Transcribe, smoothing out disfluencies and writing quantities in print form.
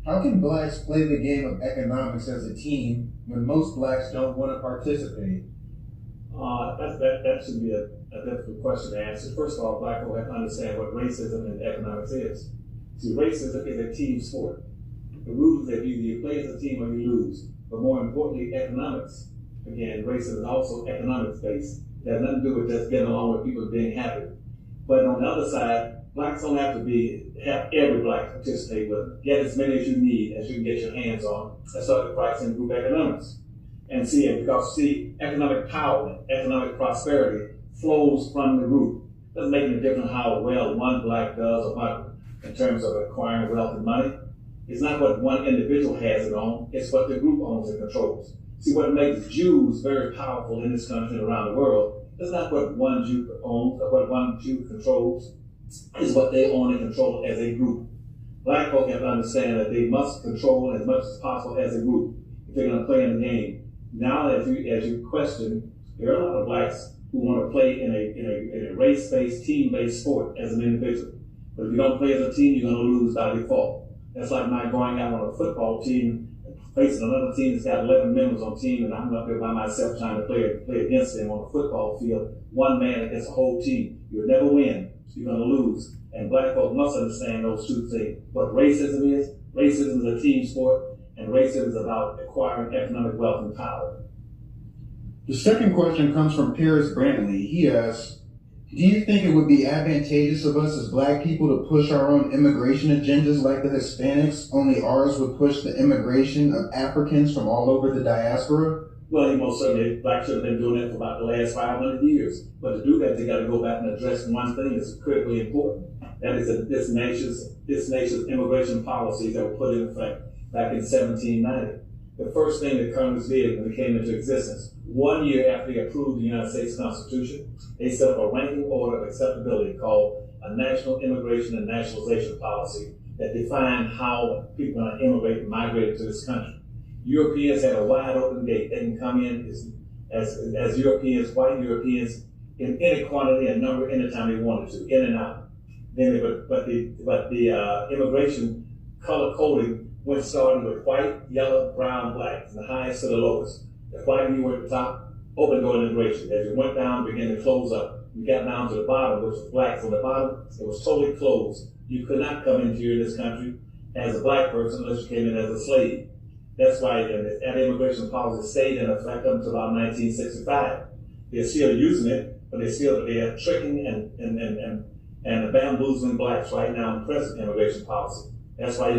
How can blacks play the game of economics as a team when most blacks don't want to participate? That should be a difficult question to answer. First of all, black people have to understand what racism and economics is. See, racism is a team sport. The rules is that either you play as a team or you lose. But more importantly, economics. Again, racism is also economics based. It has nothing to do with just getting along with people being happy. But on the other side, blacks don't have to have every black participate with them. Get as many as you need as you can get your hands on and start to price in group economics. And because economic power, economic prosperity flows from the group. It doesn't make any difference how well one black does or not in terms of acquiring wealth and money. It's not what one individual has it on, it's what the group owns and controls. See, what makes Jews very powerful in this country and around the world is not what one Jew owns or what one Jew controls, is what they own and control as a group. Black folk have to understand that they must control as much as possible as a group if they're going to play in the game. Now, as you question, there are a lot of blacks who want to play in a race-based, team-based sport as an individual. But if you don't play as a team, you're going to lose by default. That's like my going out on a football team, facing another team that's got 11 members on the team, and I'm up there by myself trying to play against them on a football field, one man against a whole team. You'll never win. You're going to lose. And black folk must understand those two things. What racism is a team sport, and racism is about acquiring economic wealth and power. The second question comes from Paris Brantley. He asks, do you think it would be advantageous of us as black people to push our own immigration agendas like the Hispanics, only ours would push the immigration of Africans from all over the diaspora? Well, most certainly, blacks should have been doing that for about the last 500 years. But to do that, they got to go back and address one thing that's critically important. That is this nation's immigration policies that were put in effect back in 1790. The first thing that Congress did when it came into existence, 1 year after they approved the United States Constitution, they set up a ranking order of acceptability called a National Immigration and Nationalization Policy that defined how people are going to immigrate and migrate to this country. Europeans had a wide open gate. They can come in as Europeans, white Europeans, in any quantity and number anytime they wanted to, in and out. But the immigration color coding went starting with white, yellow, brown, black, from the highest to the lowest. The white you were at the top, open door immigration. As you went down, began to close up. You got down to the bottom, which was blacks on the bottom, it was totally closed. You could not come into this country as a black person unless you came in as a slave. That's why that immigration policy stayed in effect up until about 1965. They're still using it, but they are tricking and bamboozling blacks right now in the present immigration policy. That's why